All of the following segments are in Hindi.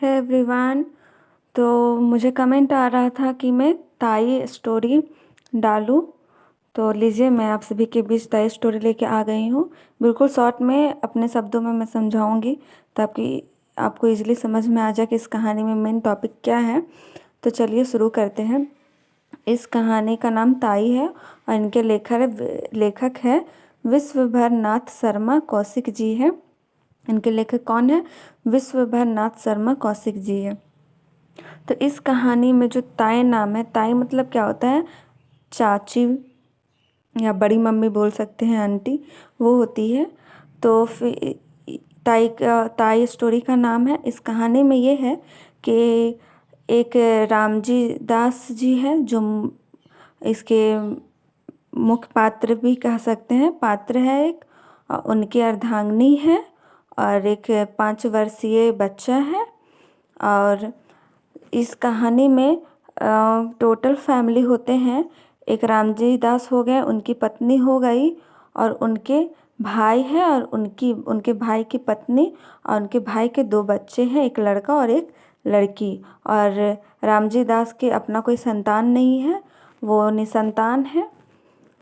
है एवरीवन। तो मुझे कमेंट आ रहा था कि मैं ताई स्टोरी डालूं। तो लीजिए, मैं आप सभी के बीच ताई स्टोरी लेके आ गई हूँ। बिल्कुल शॉर्ट में अपने शब्दों में मैं समझाऊंगी ताकि आपको इजीली समझ में आ जाए कि इस कहानी में मेन टॉपिक क्या है। तो चलिए शुरू करते हैं। इस कहानी का नाम ताई है और इनके लेखक है विश्वभर नाथ शर्मा कौशिक जी है। इनके लेखक कौन है? विश्वभर नाथ शर्मा कौशिक जी है। तो इस कहानी में जो ताई नाम है, ताई मतलब क्या होता है? चाची या बड़ी मम्मी बोल सकते हैं, आंटी, वो होती है। तो फिर ताई स्टोरी का नाम है। इस कहानी में ये है कि एक रामजी दास जी है जो इसके मुख्य पात्र भी कह सकते हैं, पात्र है एक। और उनकी अर्धांगिनी है और एक 5 वर्षीय बच्चा है। और इस कहानी में टोटल फैमिली होते हैं। एक रामजी दास हो गए, उनकी पत्नी हो गई और उनके भाई है और उनके भाई की पत्नी और उनके भाई के 2 बच्चे हैं, एक लड़का और एक लड़की। और रामजी दास के अपना कोई संतान नहीं है, वो निसंतान है।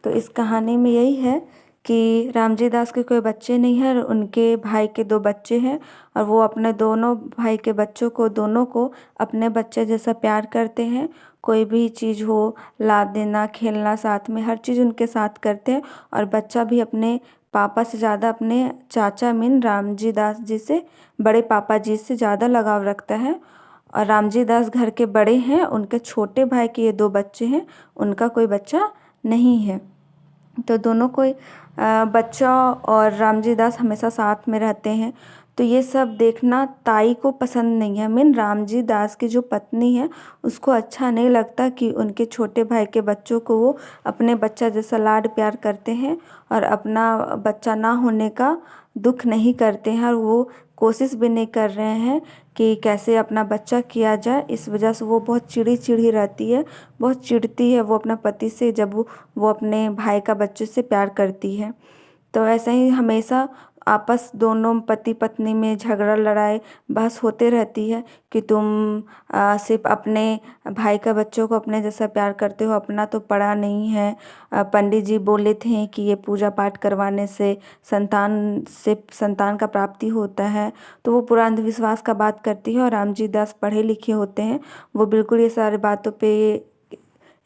तो इस कहानी में यही है कि रामजी दास के कोई बच्चे नहीं हैं और उनके भाई के 2 बच्चे हैं। और वो अपने दोनों भाई के बच्चों को, दोनों को अपने बच्चे जैसा प्यार करते हैं। कोई भी चीज़ हो, ला देना, खेलना, साथ में हर चीज़ उनके साथ करते हैं। और बच्चा भी अपने पापा से ज़्यादा अपने चाचा मीन रामजी दास जी से, बड़े पापा जी से ज़्यादा लगाव रखता है। और रामजी दास घर के बड़े हैं, उनके छोटे भाई के ये 2 बच्चे हैं, उनका कोई बच्चा नहीं है। तो दोनों कोई बच्चा और रामजी दास हमेशा साथ में रहते हैं। तो ये सब देखना ताई को पसंद नहीं है। मीन रामजी दास की जो पत्नी है उसको अच्छा नहीं लगता कि उनके छोटे भाई के बच्चों को वो अपने बच्चा जैसा लाड प्यार करते हैं और अपना बच्चा ना होने का दुख नहीं करते हैं। और वो कोशिश भी नहीं कर रहे हैं कि कैसे अपना बच्चा किया जाए। इस वजह से वो बहुत चिड़ी रहती है, बहुत चिढ़ती है वो अपना पति से जब वो अपने भाई का बच्चे से प्यार करती है। तो ऐसे ही हमेशा आपस दोनों पति पत्नी में झगड़ा लड़ाई बहस होते रहती है कि तुम सिर्फ अपने भाई का बच्चों को अपने जैसा प्यार करते हो, अपना तो पड़ा नहीं है। पंडित जी बोले थे कि ये पूजा पाठ करवाने से संतान का प्राप्ति होता है। तो वो पूरा अंधविश्वास का बात करती है और रामजी दास पढ़े लिखे होते हैं, वो बिल्कुल ये सारी बातों पे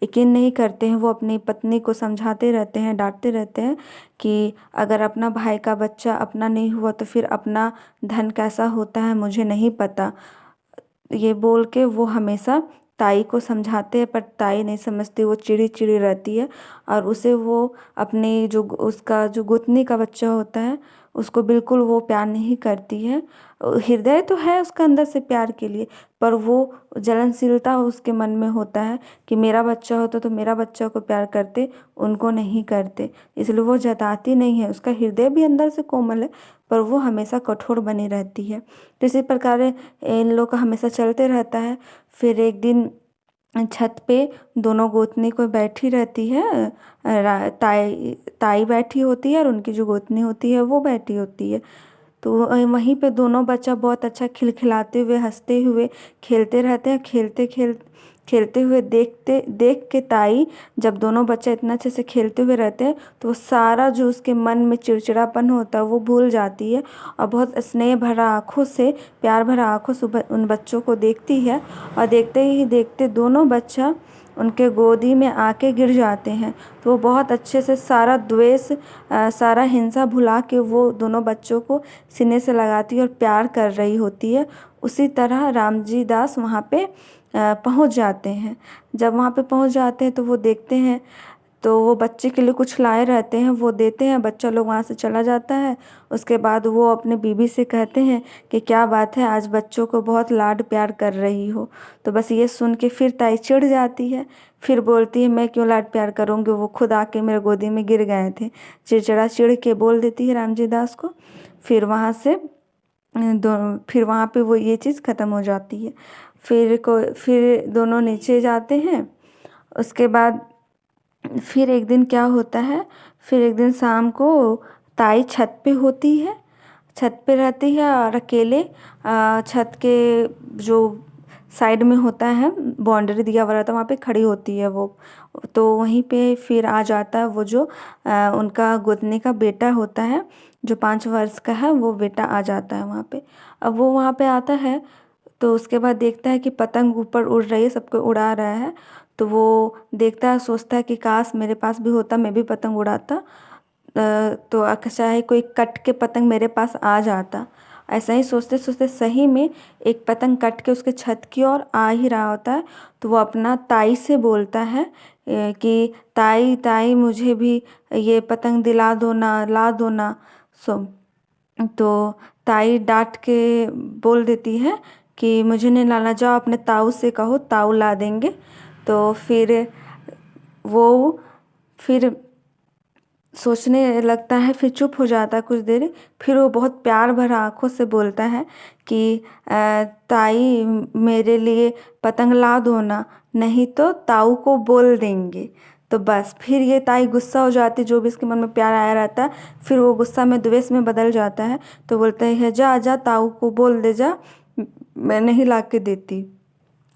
यकीन नहीं करते हैं। वो अपनी पत्नी को समझाते रहते हैं, डांटते रहते हैं कि अगर अपना भाई का बच्चा अपना नहीं हुआ तो फिर अपना धन कैसा होता है मुझे नहीं पता। ये बोल के वो हमेशा ताई को समझाते हैं, पर ताई नहीं समझती, वो चिड़ी रहती है। और उसे वो अपनी जो उसका जो गोतनी का बच्चा होता है उसको बिल्कुल वो प्यार नहीं करती है। हृदय तो है उसका अंदर से प्यार के लिए, पर वो जलनशीलता उसके मन में होता है कि मेरा बच्चा होता तो मेरा बच्चा को प्यार करते, उनको नहीं करते। इसलिए वो जताती नहीं है। उसका हृदय भी अंदर से कोमल है, पर वो हमेशा कठोर बनी रहती है। तो इसी प्रकार इन लोग का हमेशा चलते रहता है। फिर एक दिन छत पे दोनों गोतनी को बैठी रहती है, ताई बैठी होती है और उनकी जो गोतनी होती है वो बैठी होती है। तो वहीं पे दोनों बच्चा बहुत अच्छा खिलखिलाते हुए, हंसते हुए खेलते रहते हैं। खेलते हुए देख के ताई, जब दोनों बच्चे इतना अच्छे से खेलते हुए रहते हैं तो वो सारा जो उसके मन में चिड़चिड़ापन होता है वो भूल जाती है और बहुत स्नेह भरा आँखों से, प्यार भरा आँखों से उन बच्चों को देखती है। और देखते ही देखते दोनों बच्चा उनके गोदी में आके गिर जाते हैं। तो वो बहुत अच्छे से सारा द्वेष, सारा हिंसा भुला के वो दोनों बच्चों को सीने से लगाती है और प्यार कर रही होती है। उसी तरह रामजी दास वहाँ पे पहुँच जाते हैं। जब वहाँ पे पहुँच जाते हैं तो वो देखते हैं, तो वो बच्चे के लिए कुछ लाए रहते हैं, वो देते हैं, बच्चा लोग वहाँ से चला जाता है। उसके बाद वो अपने बीवी से कहते हैं कि क्या बात है, आज बच्चों को बहुत लाड प्यार कर रही हो। तो बस ये सुन के फिर ताई चिढ़ जाती है। फिर बोलती है मैं क्यों लाड प्यार करूँगी, वो खुद आके मेरे गोदी में गिर गए थे। चिढ़ के बोल देती है रामजी दास को। फिर वहाँ से फिर वहाँ पे वो ये चीज़ ख़त्म हो जाती है। फिर दोनों नीचे जाते हैं। उसके बाद फिर एक दिन क्या होता है, फिर एक दिन शाम को ताई छत पे होती है। छत पे रहती है और अकेले छत के जो साइड में होता है बाउंड्री दिया हुआ रहता है वहाँ पे खड़ी होती है वो। तो वहीं पे फिर आ जाता है वो जो उनका गोतनी का बेटा होता है जो 5 वर्ष का है, वो बेटा आ जाता है वहाँ पे। अब वो वहाँ पे आता है तो उसके बाद देखता है कि पतंग ऊपर उड़ रही है, सबको उड़ा रहा है। तो वो देखता है, सोचता है कि काश मेरे पास भी होता, मैं भी पतंग उड़ाता। तो चाहे कोई कट के पतंग मेरे पास आ जाता। ऐसा ही सोचते सोचते सही में एक पतंग कट के उसके छत की ओर आ ही रहा होता है। तो वो अपना ताई से बोलता है कि ताई ताई मुझे भी ये पतंग दिला दो ना, ला दो ना। सो तो ताई डांट के बोल देती है कि मुझे नहीं लाना, जाओ अपने ताऊ से कहो, ताऊ ला देंगे। तो वो फिर सोचने लगता है, फिर चुप हो जाता है कुछ देर। फिर वो बहुत प्यार भरा आंखों से बोलता है कि ताई मेरे लिए पतंग ला दो ना, नहीं तो ताऊ को बोल देंगे। तो बस फिर ये ताई गुस्सा हो जाती, जो भी इसके मन में प्यार आया रहता है फिर वो गुस्सा में द्वेष में बदल जाता है। तो बोलता है जा जा ताऊ को बोल दे जा, मैं नहीं ला के देती।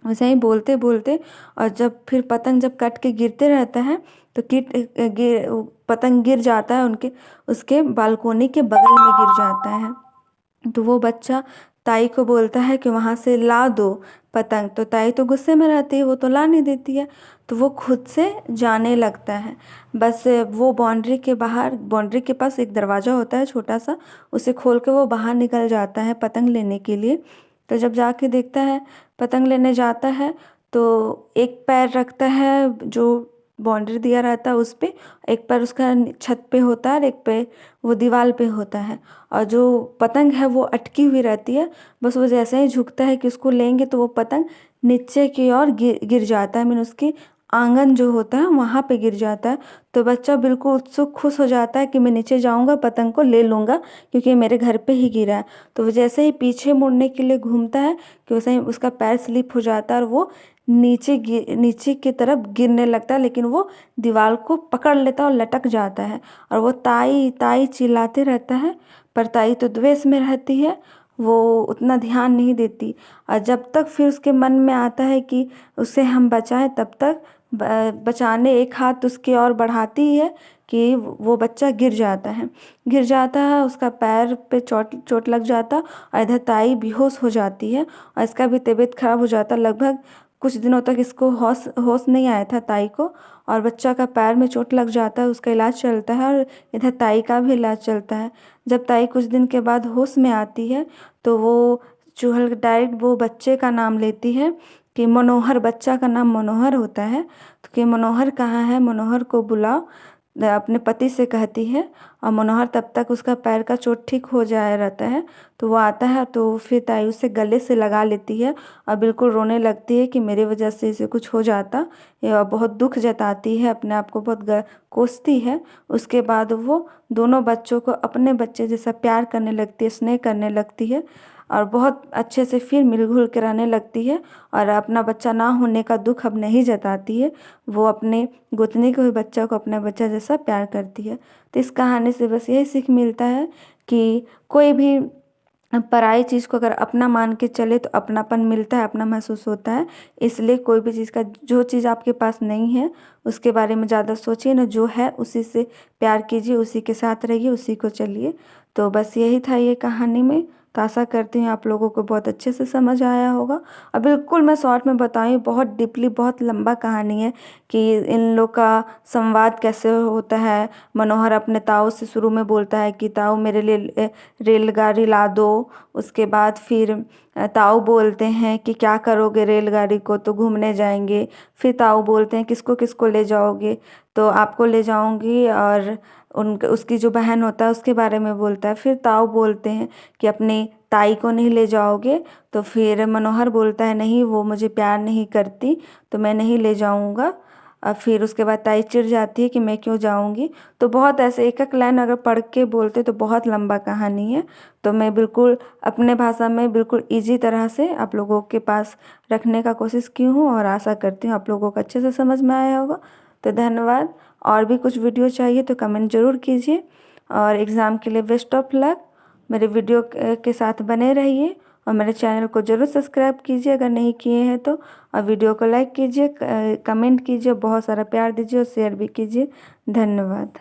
वैसे ही बोलते बोलते और जब फिर पतंग जब कट के गिरते रहता है तो पतंग गिर जाता है उनके उसके बालकोनी के बगल में गिर जाता है। तो वो बच्चा ताई को बोलता है कि वहाँ से ला दो पतंग। तो ताई तो गुस्से में रहती है, वो तो ला नहीं देती है। तो वो खुद से जाने लगता है। बस वो बाउंड्री के बाहर, बाउंड्री के पास एक दरवाज़ा होता है छोटा सा, उसे खोल के वो बाहर निकल जाता है पतंग लेने के लिए। तो जब जाके देखता है, पतंग लेने जाता है तो एक पैर रखता है जो बाउंड्री दिया रहता है उस पे, एक पैर उसका छत पे होता है और एक पैर वो दीवार पे होता है। और जो पतंग है वो अटकी हुई रहती है। बस वो जैसे ही झुकता है कि उसको लेंगे तो वो पतंग नीचे की ओर गिर जाता है, मीन उसकी आंगन जो होता है वहाँ पे गिर जाता है। तो बच्चा बिल्कुल उत्सुक खुश हो जाता है कि मैं नीचे जाऊँगा, पतंग को ले लूँगा क्योंकि मेरे घर पे ही गिरा है। तो वो जैसे ही पीछे मुड़ने के लिए घूमता है कि वैसे ही उसका पैर स्लिप हो जाता है और वो नीचे की तरफ गिरने लगता है, लेकिन वो दीवार को पकड़ लेता है और लटक जाता है। और वो ताई ताई चिल्लाते रहता है, पर ताई तो द्वेष में रहती है, वो उतना ध्यान नहीं देती। और जब तक फिर उसके मन में आता है कि उसे हम बचाएं, तब तक बचाने एक हाथ उसकी ओर बढ़ाती है कि वो बच्चा गिर जाता है। गिर जाता है, उसका पैर पे चोट चोट लग जाता और इधर ताई बेहोश हो जाती है और इसका भी तबीयत खराब हो जाता। लगभग कुछ दिनों तक इसको होश होश नहीं आया था ताई को। और बच्चा का पैर में चोट लग जाता है, उसका इलाज चलता है और इधर ताई का भी इलाज चलता है। जब ताई कुछ दिन के बाद होश में आती है तो वो चूहल डायरेक्ट वो बच्चे का नाम लेती है कि मनोहर, बच्चा का नाम मनोहर होता है। तो कि मनोहर कहाँ है, मनोहर को बुलाओ, अपने पति से कहती है। और मनोहर तब तक उसका पैर का चोट ठीक हो जाया रहता है। तो वो आता है तो फिर ताई उसे गले से लगा लेती है और बिल्कुल रोने लगती है कि मेरे वजह से इसे कुछ हो जाता। या बहुत दुख जताती है, अपने आप को बहुत कोसती है। उसके बाद वो दोनों बच्चों को अपने बच्चे जैसा प्यार करने लगती है, स्नेह करने लगती है और बहुत अच्छे से फिर मिलजुल के रहने लगती है। और अपना बच्चा ना होने का दुख अब नहीं जताती है, वो अपने गोतनी के हुए बच्चा को अपना बच्चा जैसा प्यार करती है। तो इस कहानी से बस यही सीख मिलता है कि कोई भी पराई चीज़ को अगर अपना मान के चले तो अपनापन मिलता है, अपना महसूस होता है। इसलिए कोई भी चीज़ का, जो चीज़ आपके पास नहीं है उसके बारे में ज़्यादा सोचिए ना, जो है उसी से प्यार कीजिए, उसी के साथ रहिए, उसी को चलिए। तो बस यही था ये कहानी में। तो आशा करती हूँ आप लोगों को बहुत अच्छे से समझ आया होगा। और बिल्कुल मैं शॉर्ट में बताई, बहुत डीपली, बहुत लंबा कहानी है कि इन लोग का संवाद कैसे होता है। मनोहर अपने ताऊ से शुरू में बोलता है कि ताऊ मेरे लिए रेलगाड़ी ला दो। उसके बाद फिर ताऊ बोलते हैं कि क्या करोगे रेलगाड़ी को, तो घूमने जाएंगे। फिर ताऊ बोलते हैं किसको किसको ले जाओगे, तो आपको ले जाऊंगी और उसकी जो बहन होता है उसके बारे में बोलता है। फिर ताऊ बोलते हैं कि अपनी ताई को नहीं ले जाओगे, तो फिर मनोहर बोलता है नहीं वो मुझे प्यार नहीं करती तो मैं नहीं ले जाऊंगा। और फिर उसके बाद ताई चिढ़ जाती है कि मैं क्यों जाऊंगी। तो बहुत ऐसे एक एक लाइन अगर पढ़ के बोलते तो बहुत लंबा कहानी है। तो मैं बिल्कुल अपने भाषा में बिल्कुल इजी तरह से आप लोगों के पास रखने का कोशिश की हूँ और आशा करती हूँ आप लोगों को अच्छे से समझ में आया होगा। तो धन्यवाद। और भी कुछ वीडियो चाहिए तो कमेंट ज़रूर कीजिए और एग्ज़ाम के लिए बेस्ट ऑफ लक। मेरे वीडियो के साथ बने रहिए और मेरे चैनल को ज़रूर सब्सक्राइब कीजिए अगर नहीं किए हैं तो। और वीडियो को लाइक कीजिए, कमेंट कीजिए, बहुत सारा प्यार दीजिए और शेयर भी कीजिए। धन्यवाद।